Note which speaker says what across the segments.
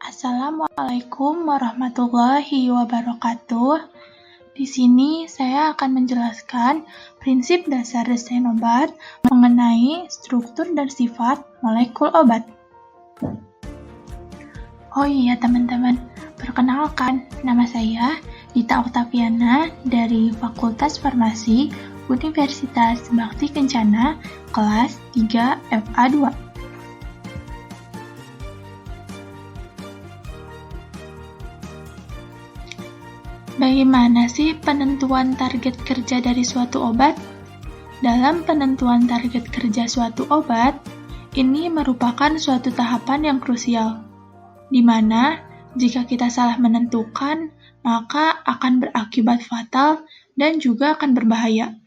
Speaker 1: Assalamualaikum warahmatullahi wabarakatuh. Di sini saya akan menjelaskan prinsip dasar desain obat mengenai struktur dan sifat molekul obat. Oh iya teman-teman, perkenalkan, nama saya Dita Oktaviana dari Fakultas Farmasi Universitas Bakti Kencana, kelas 3 FA2. Bagaimana sih penentuan target kerja dari suatu obat? Dalam penentuan target kerja suatu obat, ini merupakan suatu tahapan yang krusial, di mana jika kita salah menentukan, maka akan berakibat fatal dan juga akan berbahaya.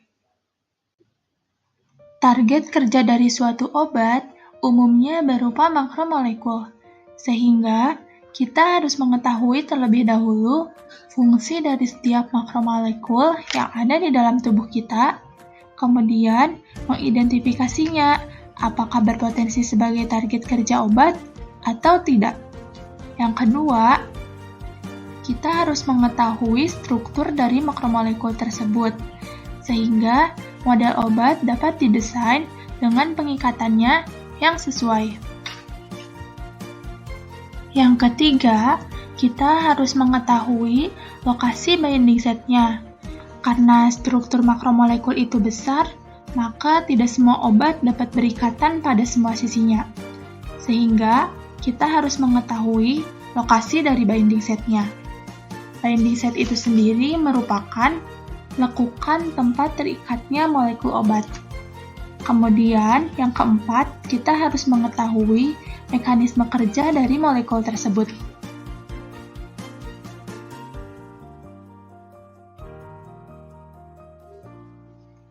Speaker 1: Target kerja dari suatu obat umumnya berupa makromolekul, sehingga kita harus mengetahui terlebih dahulu fungsi dari setiap makromolekul yang ada di dalam tubuh kita, kemudian mengidentifikasinya apakah berpotensi sebagai target kerja obat atau tidak. Yang kedua, kita harus mengetahui struktur dari makromolekul tersebut, sehingga model obat dapat didesain dengan pengikatannya yang sesuai. Yang ketiga, kita harus mengetahui lokasi binding site-nya. Karena struktur makromolekul itu besar, maka tidak semua obat dapat berikatan pada semua sisinya. Sehingga, kita harus mengetahui lokasi dari binding site-nya. Binding site itu sendiri merupakan lekukan tempat terikatnya molekul obat. Kemudian, yang keempat, kita harus mengetahui mekanisme kerja dari molekul tersebut.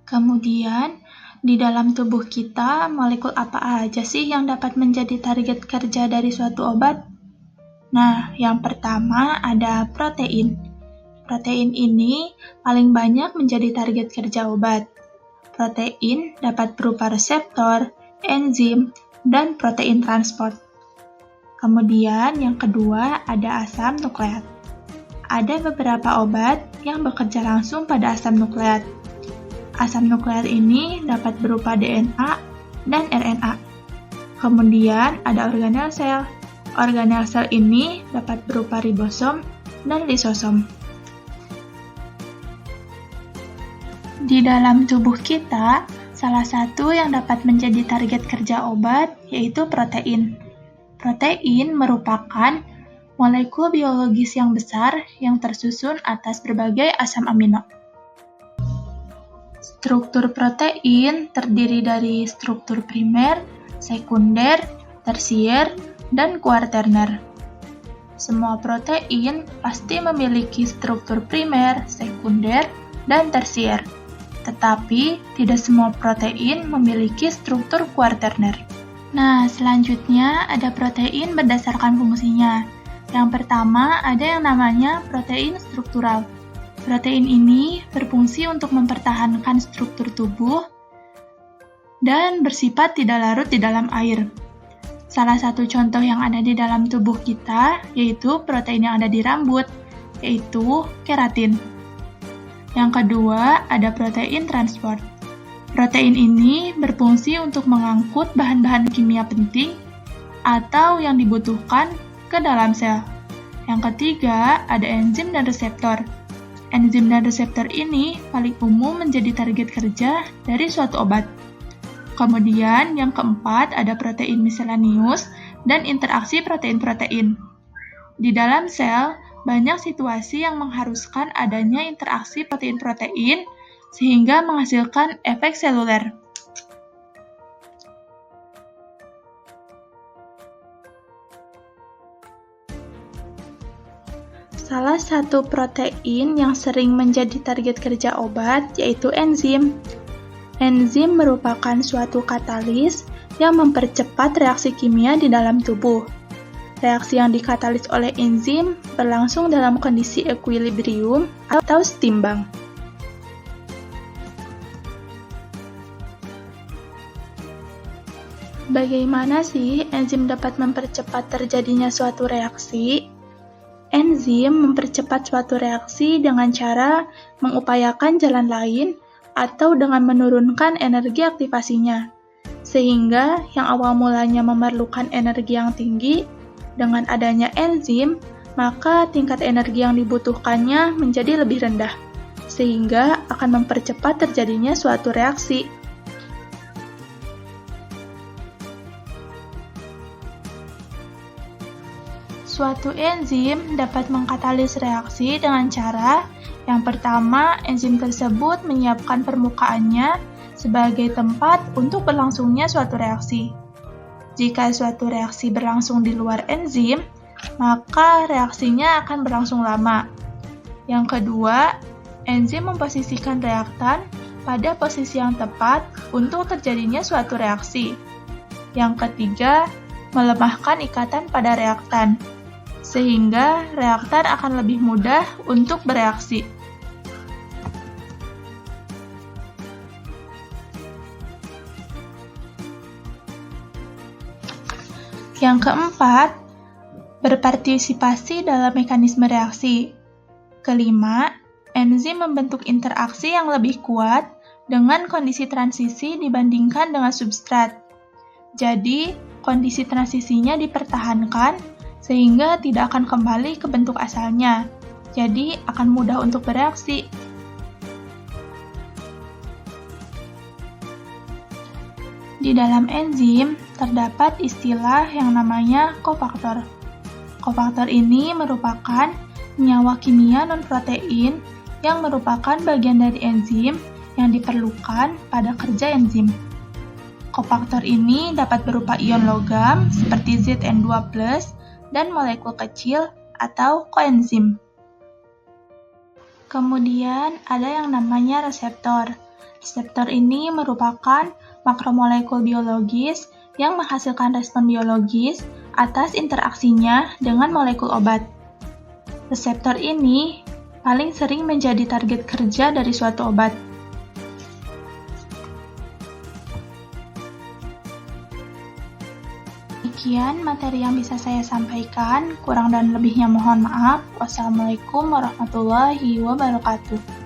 Speaker 1: Kemudian, di dalam tubuh kita, molekul apa aja sih yang dapat menjadi target kerja dari suatu obat? Nah, yang pertama ada protein. Protein ini paling banyak menjadi target kerja obat. Protein dapat berupa reseptor, enzim, dan protein transport. Kemudian yang kedua ada asam nukleat. Ada beberapa obat yang bekerja langsung pada asam nukleat. Asam nukleat ini dapat berupa DNA dan RNA. Kemudian ada organel sel. Organel sel ini dapat berupa ribosom dan lisosom. Di dalam tubuh kita, salah satu yang dapat menjadi target kerja obat yaitu protein. Protein merupakan molekul biologis yang besar yang tersusun atas berbagai asam amino. Struktur protein terdiri dari struktur primer, sekunder, tersier, dan kuaterner. Semua protein pasti memiliki struktur primer, sekunder, dan tersier. Tetapi, tidak semua protein memiliki struktur kuaterner. Nah, selanjutnya ada protein berdasarkan fungsinya. Yang pertama, ada yang namanya protein struktural. Protein ini berfungsi untuk mempertahankan struktur tubuh dan bersifat tidak larut di dalam air. Salah satu contoh yang ada di dalam tubuh kita yaitu protein yang ada di rambut, yaitu keratin. Yang kedua, ada protein transport. Protein ini berfungsi untuk mengangkut bahan-bahan kimia penting atau yang dibutuhkan ke dalam sel. Yang ketiga, ada enzim dan reseptor. Enzim dan reseptor ini paling umum menjadi target kerja dari suatu obat. Kemudian, yang keempat, ada protein miscellaneous dan interaksi protein-protein. Di dalam sel, banyak situasi yang mengharuskan adanya interaksi protein-protein sehingga menghasilkan efek seluler. Salah satu protein yang sering menjadi target kerja obat yaitu enzim. Enzim merupakan suatu katalis yang mempercepat reaksi kimia di dalam tubuh. Reaksi yang dikatalis oleh enzim berlangsung dalam kondisi equilibrium atau setimbang. Bagaimana sih enzim dapat mempercepat terjadinya suatu reaksi? Enzim mempercepat suatu reaksi dengan cara mengupayakan jalan lain atau dengan menurunkan energi aktivasinya. Sehingga yang awal mulanya memerlukan energi yang tinggi, dengan adanya enzim, maka tingkat energi yang dibutuhkannya menjadi lebih rendah, sehingga akan mempercepat terjadinya suatu reaksi. Suatu enzim dapat mengkatalis reaksi dengan cara yang pertama, enzim tersebut menyiapkan permukaannya sebagai tempat untuk berlangsungnya suatu reaksi. Jika suatu reaksi berlangsung di luar enzim, maka reaksinya akan berlangsung lama. Yang kedua, enzim memposisikan reaktan pada posisi yang tepat untuk terjadinya suatu reaksi. Yang ketiga, melemahkan ikatan pada reaktan, sehingga reaktan akan lebih mudah untuk bereaksi. Yang keempat, berpartisipasi dalam mekanisme reaksi. Kelima, enzim membentuk interaksi yang lebih kuat dengan kondisi transisi dibandingkan dengan substrat. Jadi, kondisi transisinya dipertahankan sehingga tidak akan kembali ke bentuk asalnya. Jadi, akan mudah untuk bereaksi. Di dalam enzim, terdapat istilah yang namanya kofaktor. Kofaktor ini merupakan senyawa kimia non-protein yang merupakan bagian dari enzim yang diperlukan pada kerja enzim. Kofaktor ini dapat berupa ion logam seperti Zn2+, dan molekul kecil atau koenzim. Kemudian ada yang namanya reseptor. Reseptor ini merupakan makromolekul biologis yang menghasilkan respon biologis atas interaksinya dengan molekul obat. Reseptor ini paling sering menjadi target kerja dari suatu obat. Demikian materi yang bisa saya sampaikan, kurang dan lebihnya mohon maaf. Wassalamualaikum warahmatullahi wabarakatuh.